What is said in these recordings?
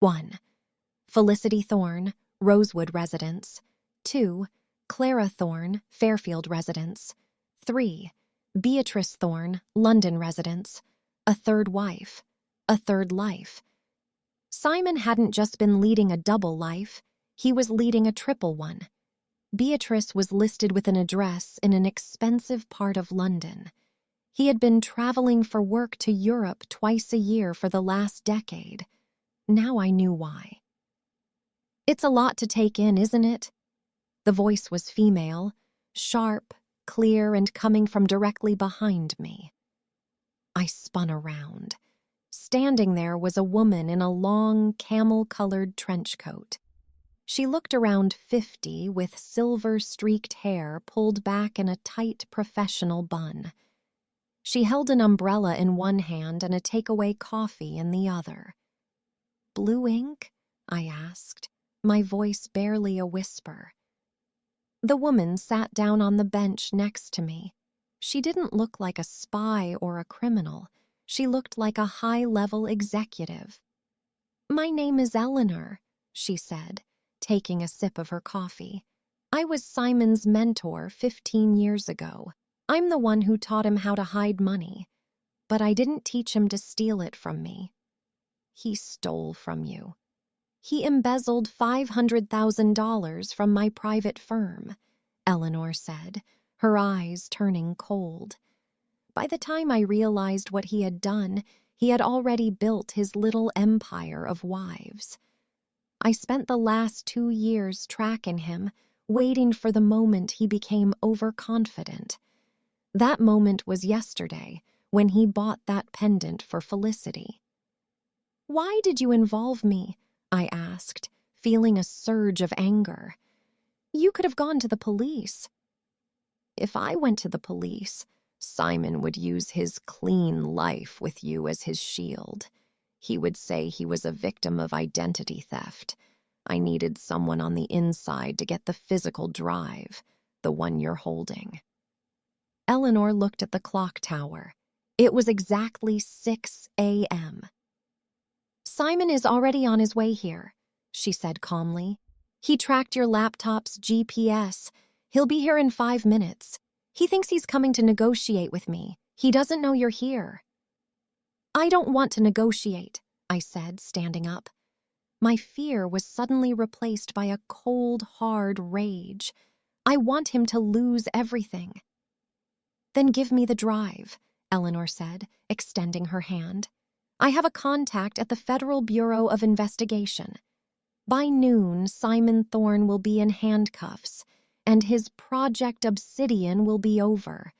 1. Felicity Thorne, Rosewood residence. 2. Clara Thorne, Fairfield residence. 3. Beatrice Thorne, London residence. A third wife. A third life. Simon hadn't just been leading a double life, he was leading a triple one. Beatrice was listed with an address in an expensive part of London. He had been traveling for work to Europe twice a year for the last decade. Now I knew why. "It's a lot to take in, isn't it?" The voice was female, sharp, clear, and coming from directly behind me. I spun around. Standing there was a woman in a long, camel-colored trench coat. She looked around 50 with silver-streaked hair pulled back in a tight professional bun. She held an umbrella in one hand and a takeaway coffee in the other. "Blue ink?" I asked, my voice barely a whisper. The woman sat down on the bench next to me. She didn't look like a spy or a criminal. She looked like a high-level executive. "My name is Eleanor," she said, taking a sip of her coffee. "I was Simon's mentor 15 years ago. I'm the one who taught him how to hide money. But I didn't teach him to steal it from me." "He stole from you." "He embezzled $500,000 from my private firm," Eleanor said, her eyes turning cold. By the time I realized what he had done, he had already built his little empire of wives. I spent the last 2 years tracking him, waiting for the moment he became overconfident. That moment was yesterday, when he bought that pendant for Felicity. "Why did you involve me?" I asked, feeling a surge of anger. "You could have gone to the police." "If I went to the police, Simon would use his clean life with you as his shield. He would say he was a victim of identity theft. I needed someone on the inside to get the physical drive, the one you're holding." Eleanor looked at the clock tower. It was exactly 6 a.m. "Simon is already on his way here," she said calmly. "He tracked your laptop's GPS. He'll be here in 5 minutes. He thinks he's coming to negotiate with me. He doesn't know you're here." "I don't want to negotiate," I said, standing up. My fear was suddenly replaced by a cold, hard rage. I want him to lose everything. "Then give me the drive," Eleanor said, extending her hand. "I have a contact at the Federal Bureau of Investigation. By noon, Simon Thorne will be in handcuffs, and his Project Obsidian will be over.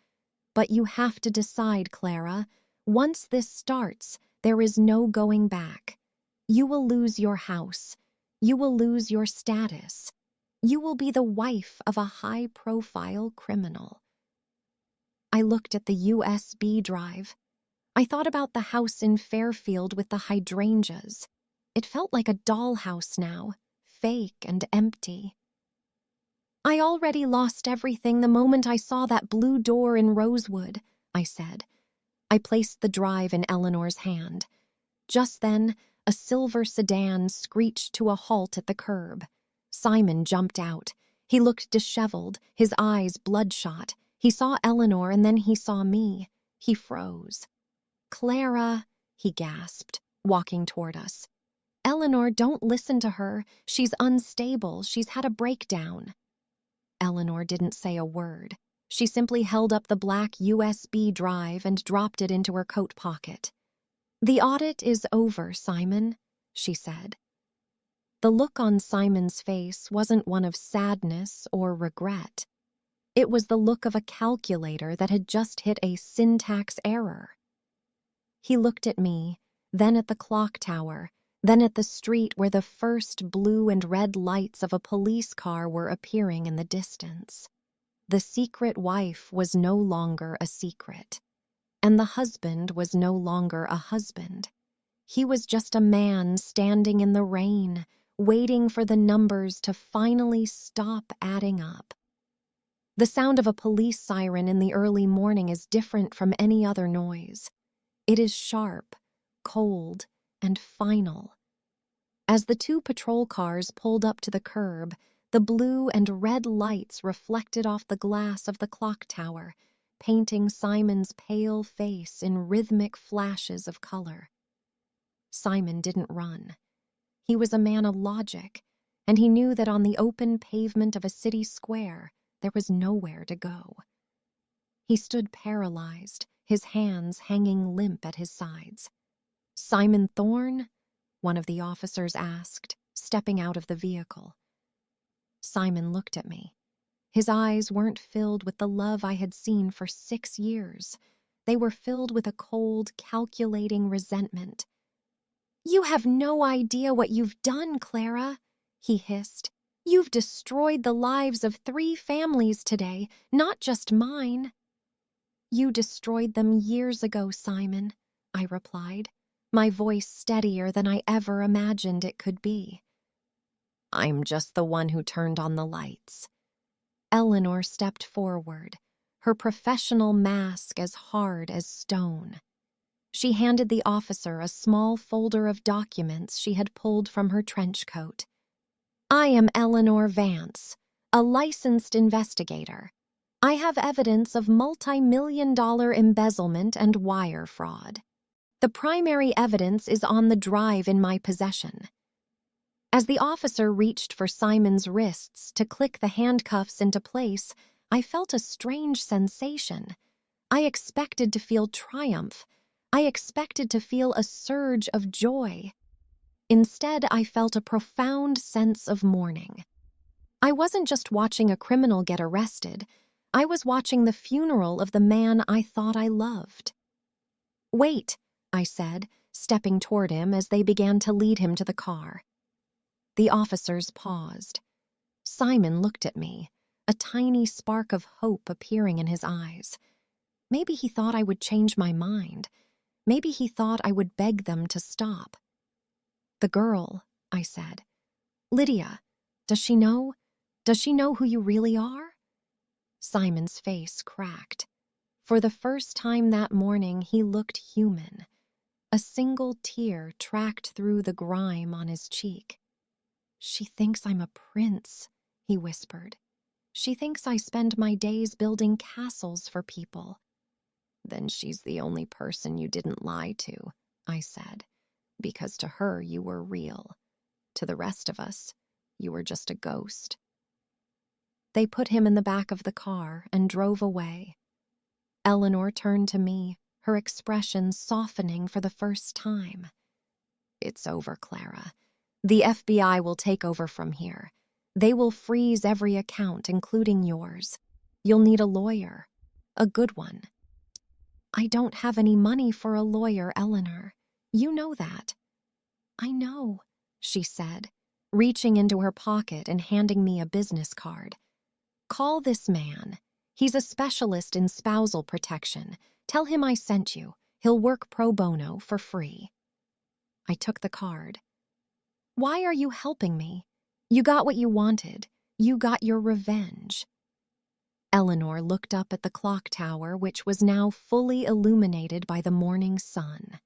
But you have to decide, Clara. Once this starts, there is no going back. You will lose your house. You will lose your status. You will be the wife of a high-profile criminal." I looked at the USB drive. I thought about the house in Fairfield with the hydrangeas. It felt like a dollhouse now, fake and empty. "I already lost everything the moment I saw that blue door in Rosewood," I said. I placed the drive in Eleanor's hand. Just then, a silver sedan screeched to a halt at the curb. Simon jumped out. He looked disheveled, his eyes bloodshot. He saw Eleanor and then he saw me. He froze. "Clara," he gasped, walking toward us. "Eleanor, don't listen to her. She's unstable. She's had a breakdown." Eleanor didn't say a word. She simply held up the black USB drive and dropped it into her coat pocket. "The audit is over, Simon," she said. The look on Simon's face wasn't one of sadness or regret. It was the look of a calculator that had just hit a syntax error. He looked at me, then at the clock tower, then at the street where the first blue and red lights of a police car were appearing in the distance. The secret wife was no longer a secret, and the husband was no longer a husband. He was just a man standing in the rain, waiting for the numbers to finally stop adding up. The sound of a police siren in the early morning is different from any other noise. It is sharp, cold, and final. As the two patrol cars pulled up to the curb, the blue and red lights reflected off the glass of the clock tower, painting Simon's pale face in rhythmic flashes of color. Simon didn't run. He was a man of logic, and he knew that on the open pavement of a city square, there was nowhere to go. He stood paralyzed, his hands hanging limp at his sides. "Simon Thorne?" one of the officers asked, stepping out of the vehicle. Simon looked at me. His eyes weren't filled with the love I had seen for 6 years. They were filled with a cold, calculating resentment. "You have no idea what you've done, Clara," he hissed. "You've destroyed the lives of 3 families today, not just mine." "You destroyed them years ago, Simon," I replied, my voice steadier than I ever imagined it could be. "I'm just the one who turned on the lights." Eleanor stepped forward, her professional mask as hard as stone. She handed the officer a small folder of documents she had pulled from her trench coat. "I am Eleanor Vance, a licensed investigator. I have evidence of multi-million-dollar embezzlement and wire fraud. The primary evidence is on the drive in my possession." As the officer reached for Simon's wrists to click the handcuffs into place, I felt a strange sensation. I expected to feel triumph. I expected to feel a surge of joy. Instead, I felt a profound sense of mourning. I wasn't just watching a criminal get arrested. I was watching the funeral of the man I thought I loved. "Wait," I said, stepping toward him as they began to lead him to the car. The officers paused. Simon looked at me, a tiny spark of hope appearing in his eyes. Maybe he thought I would change my mind. Maybe he thought I would beg them to stop. "The girl," I said. "Lydia, does she know? Does she know who you really are?" Simon's face cracked. For the first time that morning, he looked human. A single tear tracked through the grime on his cheek. "She thinks I'm a prince," he whispered. "She thinks I spend my days building castles for people." "Then she's the only person you didn't lie to," I said, "because to her you were real. To the rest of us, you were just a ghost." They put him in the back of the car and drove away. Eleanor turned to me, her expression softening for the first time. "It's over, Clara. The FBI will take over from here. They will freeze every account, including yours. You'll need a lawyer, a good one." "I don't have any money for a lawyer, Eleanor. You know that." "I know," she said, reaching into her pocket and handing me a business card. "Call this man. He's a specialist in spousal protection. Tell him I sent you. He'll work pro bono for free." I took the card. "Why are you helping me? You got what you wanted. You got your revenge." Eleanor looked up at the clock tower, which was now fully illuminated by the morning sun.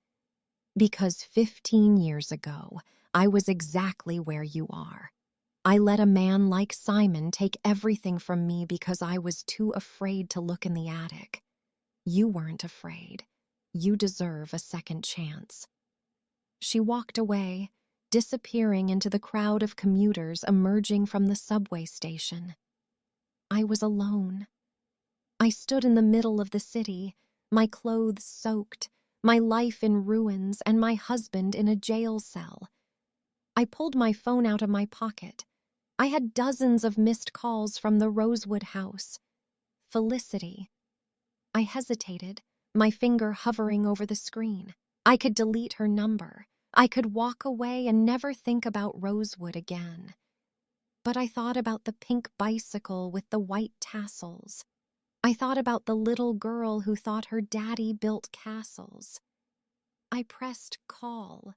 "Because 15 years ago, I was exactly where you are. I let a man like Simon take everything from me because I was too afraid to look in the attic. You weren't afraid. You deserve a second chance." She walked away, disappearing into the crowd of commuters emerging from the subway station. I was alone. I stood in the middle of the city, my clothes soaked, my life in ruins, and my husband in a jail cell. I pulled my phone out of my pocket. I had dozens of missed calls from the Rosewood house. Felicity. I hesitated, my finger hovering over the screen. I could delete her number. I could walk away and never think about Rosewood again. But I thought about the pink bicycle with the white tassels. I thought about the little girl who thought her daddy built castles. I pressed call.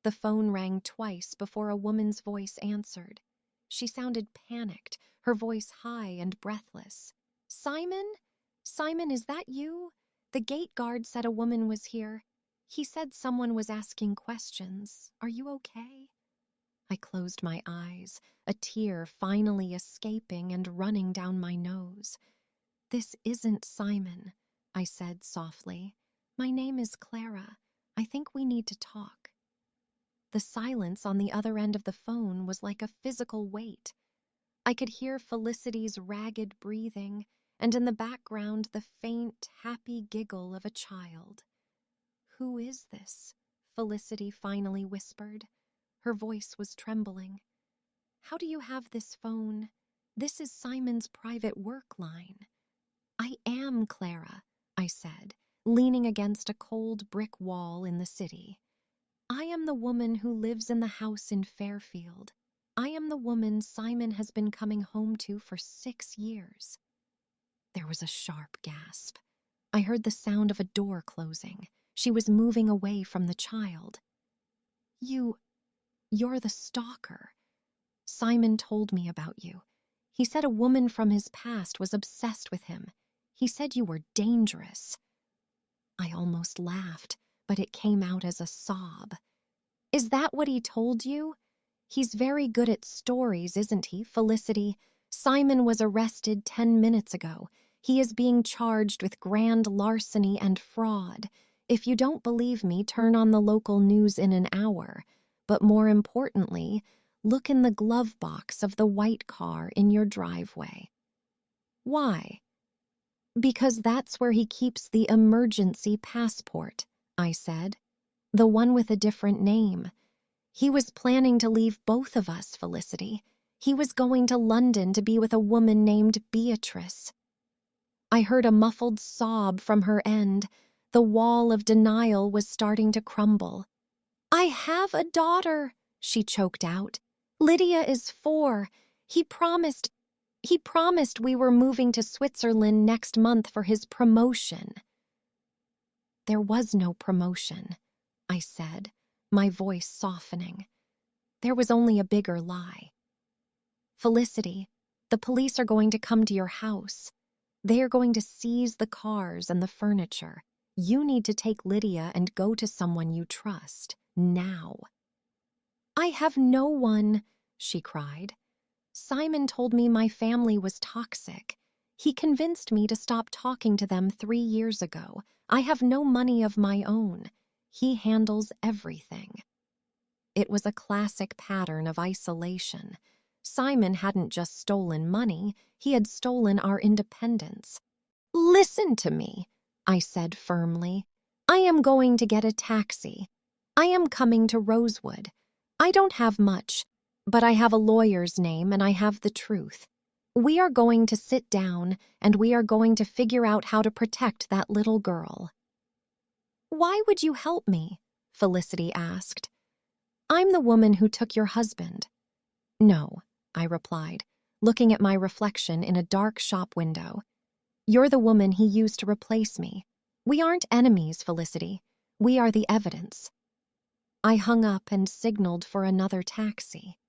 The phone rang twice before a woman's voice answered. She sounded panicked, her voice high and breathless. "Simon? Simon, is that you? The gate guard said a woman was here. He said someone was asking questions. Are you okay?" I closed my eyes, a tear finally escaping and running down my nose. "This isn't Simon," I said softly. "My name is Clara. I think we need to talk." The silence on the other end of the phone was like a physical weight. I could hear Felicity's ragged breathing, and in the background the faint, happy giggle of a child. "Who is this?" Felicity finally whispered. Her voice was trembling. "How do you have this phone? This is Simon's private work line." "I am Clara," I said, leaning against a cold brick wall in the city. "I am the woman who lives in the house in Fairfield. I am the woman Simon has been coming home to for 6 years." There was a sharp gasp. I heard the sound of a door closing. She was moving away from the child. You're the stalker. Simon told me about you. He said a woman from his past was obsessed with him. He said you were dangerous." I almost laughed, but it came out as a sob. "Is that what he told you? He's very good at stories, isn't he, Felicity? Simon was arrested 10 minutes ago. He is being charged with grand larceny and fraud. If you don't believe me, turn on the local news in an hour. But more importantly, look in the glove box of the white car in your driveway." "Why?" "Because that's where he keeps the emergency passport," I said. "The one with a different name. He was planning to leave both of us, Felicity. He was going to London to be with a woman named Beatrice." I heard a muffled sob from her end. The wall of denial was starting to crumble. "I have a daughter," she choked out. "Lydia is 4. He promised we were moving to Switzerland next month for his promotion." "There was no promotion," I said, my voice softening. "There was only a bigger lie. Felicity, the police are going to come to your house. They are going to seize the cars and the furniture. You need to take Lydia and go to someone you trust, now." "I have no one," she cried. "Simon told me my family was toxic. He convinced me to stop talking to them 3 years ago. I have no money of my own. He handles everything." It was a classic pattern of isolation. Simon hadn't just stolen money, he had stolen our independence. "Listen to me," I said firmly. "I am going to get a taxi. I am coming to Rosewood. I don't have much, but I have a lawyer's name and I have the truth. We are going to sit down and we are going to figure out how to protect that little girl." "Why would you help me?" Felicity asked. "I'm the woman who took your husband." "No," I replied, looking at my reflection in a dark shop window. "You're the woman he used to replace me. We aren't enemies, Felicity. We are the evidence." I hung up and signaled for another taxi.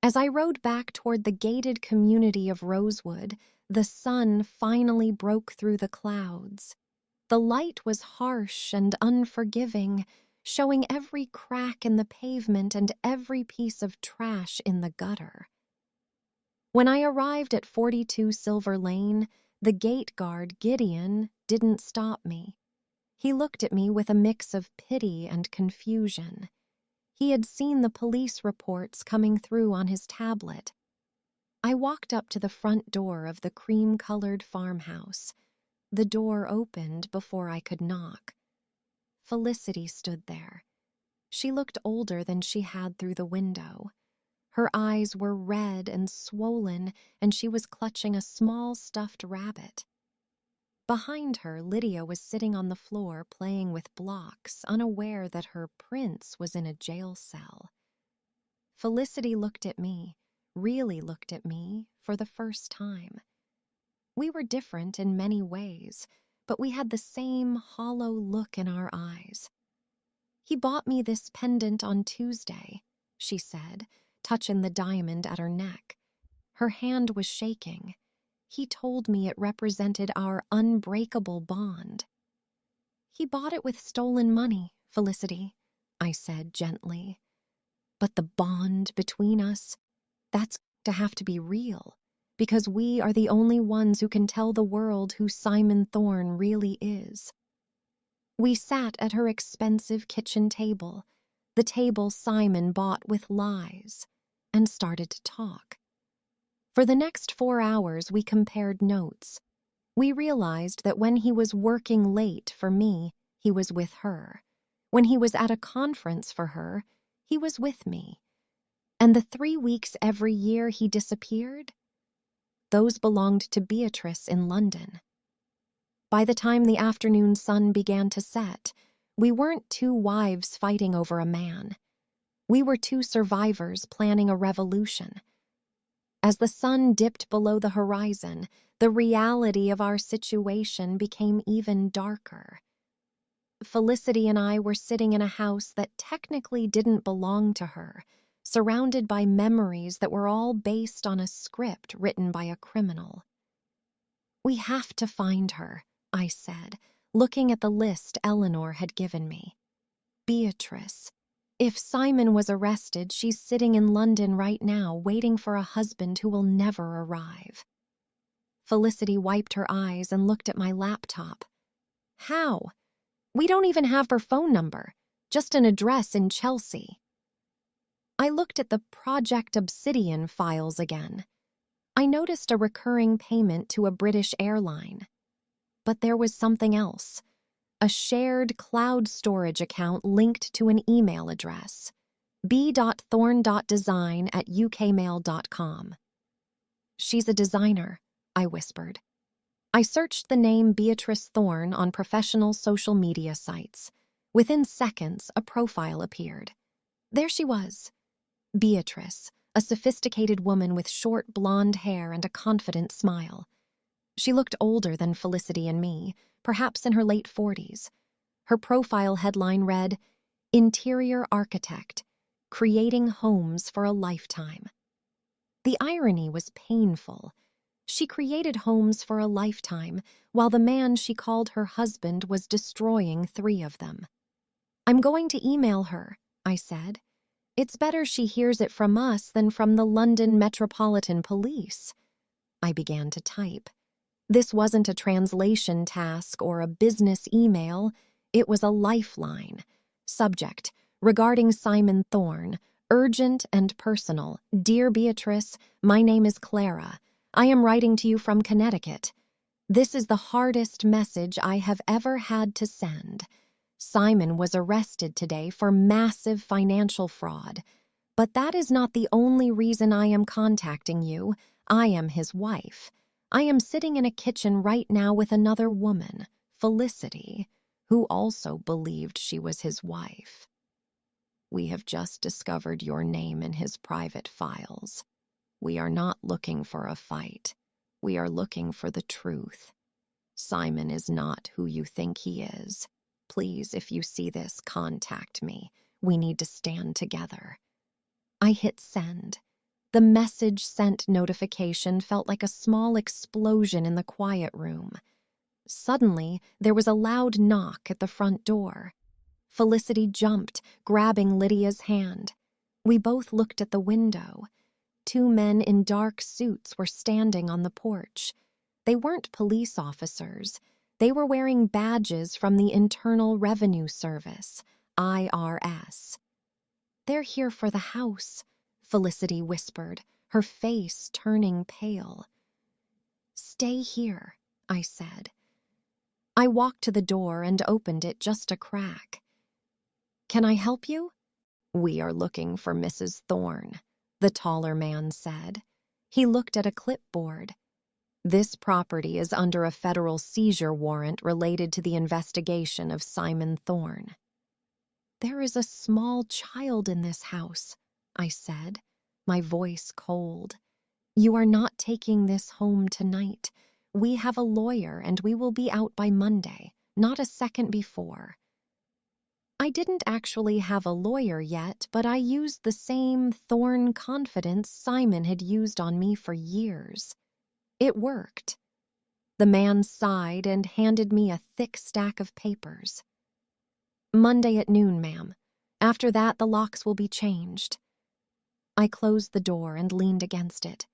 As I rode back toward the gated community of Rosewood, the sun finally broke through the clouds. The light was harsh and unforgiving, showing every crack in the pavement and every piece of trash in the gutter. When I arrived at 42 Silver Lane, the gate guard, Gideon, didn't stop me. He looked at me with a mix of pity and confusion. He had seen the police reports coming through on his tablet. I walked up to the front door of the cream-colored farmhouse. The door opened before I could knock. Felicity stood there. She looked older than she had through the window. Her eyes were red and swollen, and she was clutching a small stuffed rabbit. Behind her, Lydia was sitting on the floor playing with blocks, unaware that her prince was in a jail cell. Felicity looked at me, really looked at me, for the first time. We were different in many ways, but we had the same hollow look in our eyes. "He bought me this pendant on Tuesday," she said, touching the diamond at her neck. Her hand was shaking. "He told me it represented our unbreakable bond." "He bought it with stolen money, Felicity," I said gently. But the bond between us, that's to have to be real, because we are the only ones who can tell the world who Simon Thorne really is. We sat at her expensive kitchen table, the table Simon bought with lies, and started to talk. For the next 4 hours, we compared notes. We realized that when he was working late for me, he was with her. When he was at a conference for her, he was with me. And the 3 weeks every year he disappeared, those belonged to Beatrice in London. By the time the afternoon sun began to set, we weren't 2 wives fighting over a man. We were 2 survivors planning a revolution. As the sun dipped below the horizon, the reality of our situation became even darker. Felicity and I were sitting in a house that technically didn't belong to her, surrounded by memories that were all based on a script written by a criminal. "We have to find her," I said, looking at the list Eleanor had given me. "Beatrice. If Simon was arrested, she's sitting in London right now, waiting for a husband who will never arrive." Felicity wiped her eyes and looked at my laptop. "How? We don't even have her phone number, just an address in Chelsea." I looked at the Project Obsidian files again. I noticed a recurring payment to a British airline. But there was something else. A shared cloud storage account linked to an email address, b.thorn.design@ukmail.com. "She's a designer," I whispered. I searched the name Beatrice Thorne on professional social media sites. Within seconds, a profile appeared. There she was. Beatrice, a sophisticated woman with short blonde hair and a confident smile. She looked older than Felicity and me, perhaps in her late 40s. Her profile headline read, "Interior Architect, Creating Homes for a Lifetime." The irony was painful. She created homes for a lifetime, while the man she called her husband was destroying 3 of them. "I'm going to email her," I said. "It's better she hears it from us than from the London Metropolitan Police." I began to type. This wasn't a translation task or a business email. It was a lifeline. Subject: regarding Simon Thorne. Urgent and personal. Dear Beatrice, my name is Clara. I am writing to you from Connecticut. This is the hardest message I have ever had to send. Simon was arrested today for massive financial fraud. But that is not the only reason I am contacting you. I am his wife. I am sitting in a kitchen right now with another woman, Felicity, who also believed she was his wife. We have just discovered your name in his private files. We are not looking for a fight. We are looking for the truth. Simon is not who you think he is. Please, if you see this, contact me. We need to stand together." I hit send. The message sent notification felt like a small explosion in the quiet room. Suddenly, there was a loud knock at the front door. Felicity jumped, grabbing Lydia's hand. We both looked at the window. 2 men in dark suits were standing on the porch. They weren't police officers. They were wearing badges from the Internal Revenue Service, IRS. "They're here for the house," Felicity whispered, her face turning pale. "Stay here," I said. I walked to the door and opened it just a crack. "Can I help you?" "We are looking for Mrs. Thorne," the taller man said. He looked at a clipboard. "This property is under a federal seizure warrant related to the investigation of Simon Thorne." "There is a small child in this house," I said, my voice cold. "You are not taking this home tonight. We have a lawyer and we will be out by Monday, not a second before." I didn't actually have a lawyer yet, but I used the same Thorne confidence Simon had used on me for years. It worked. The man sighed and handed me a thick stack of papers. "Monday at noon, ma'am. After that, the locks will be changed." I closed the door and leaned against it.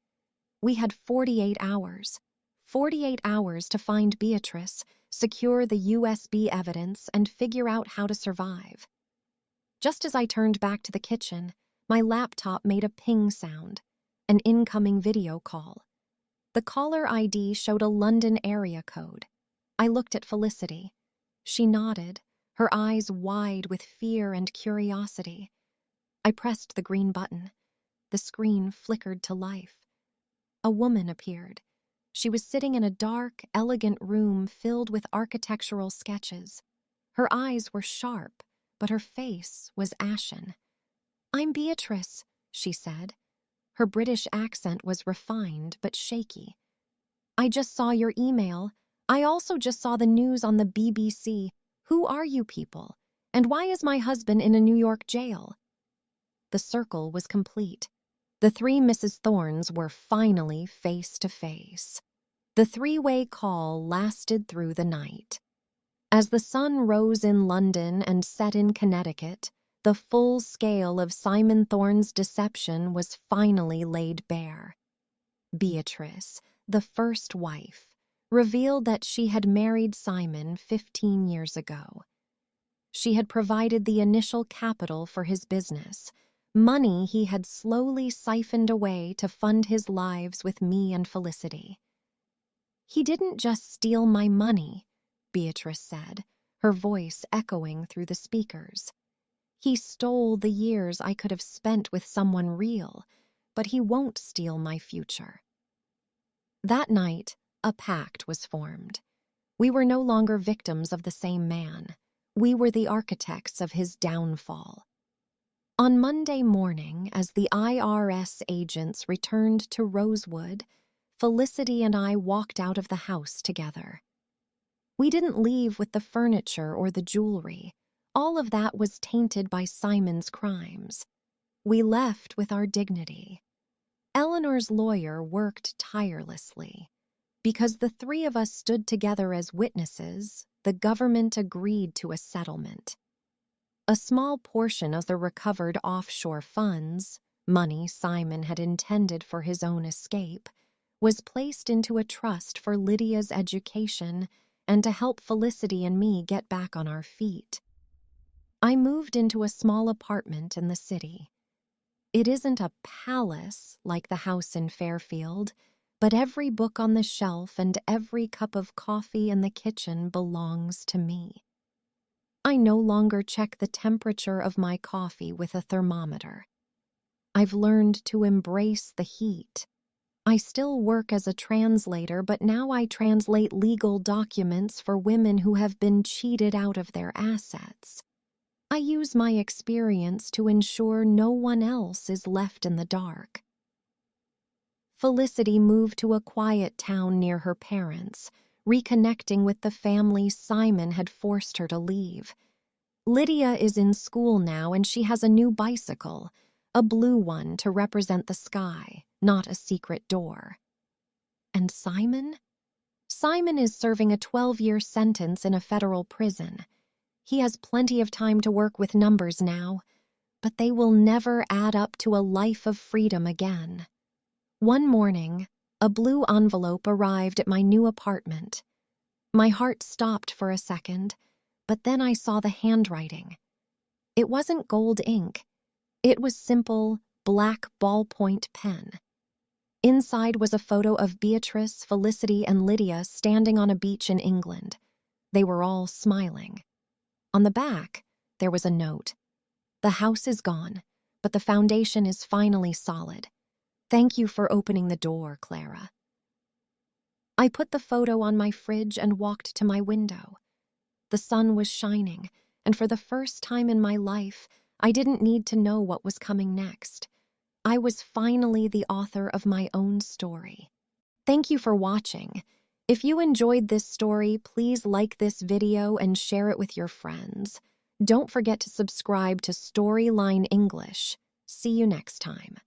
We had 48 hours. 48 hours to find Beatrice, secure the USB evidence, and figure out how to survive. Just as I turned back to the kitchen, my laptop made a ping sound, an incoming video call. The caller ID showed a London area code. I looked at Felicity. She nodded, her eyes wide with fear and curiosity. I pressed the green button. The screen flickered to life. A woman appeared. She was sitting in a dark, elegant room filled with architectural sketches. Her eyes were sharp, but her face was ashen. "I'm Beatrice," she said. Her British accent was refined but shaky. "I just saw your email. I also just saw the news on the BBC. Who are you people? And why is my husband in a New York jail?" The circle was complete. The three Mrs. Thornes were finally face to face. The three-way call lasted through the night. As the sun rose in London and set in Connecticut, the full scale of Simon Thorne's deception was finally laid bare. Beatrice, the first wife, revealed that she had married Simon 15 years ago. She had provided the initial capital for his business, money he had slowly siphoned away to fund his lives with me and Felicity. "He didn't just steal my money," Beatrice said, her voice echoing through the speakers. "He stole the years I could have spent with someone real, but he won't steal my future." That night, a pact was formed. We were no longer victims of the same man. We were the architects of his downfall. On Monday morning, as the IRS agents returned to Rosewood, Felicity and I walked out of the house together. We didn't leave with the furniture or the jewelry. All of that was tainted by Simon's crimes. We left with our dignity. Eleanor's lawyer worked tirelessly. Because the three of us stood together as witnesses, the government agreed to a settlement. A small portion of the recovered offshore funds, money Simon had intended for his own escape, was placed into a trust for Lydia's education and to help Felicity and me get back on our feet. I moved into a small apartment in the city. It isn't a palace like the house in Fairfield, but every book on the shelf and every cup of coffee in the kitchen belongs to me. I no longer check the temperature of my coffee with a thermometer. I've learned to embrace the heat. I still work as a translator, but now I translate legal documents for women who have been cheated out of their assets. I use my experience to ensure no one else is left in the dark. Felicity moved to a quiet town near her parents, reconnecting with the family Simon had forced her to leave. Lydia is in school now and she has a new bicycle, a blue one to represent the sky, not a secret door. And Simon? Simon is serving a 12-year sentence in a federal prison. He has plenty of time to work with numbers now, but they will never add up to a life of freedom again. One morning, a blue envelope arrived at my new apartment. My heart stopped for a second, but then I saw the handwriting. It wasn't gold ink. It was simple, black ballpoint pen. Inside was a photo of Beatrice, Felicity, and Lydia standing on a beach in England. They were all smiling. On the back, there was a note. "The house is gone, but the foundation is finally solid. Thank you for opening the door, Clara." I put the photo on my fridge and walked to my window. The sun was shining, and for the first time in my life, I didn't need to know what was coming next. I was finally the author of my own story. Thank you for watching. If you enjoyed this story, please like this video and share it with your friends. Don't forget to subscribe to Storyline English. See you next time.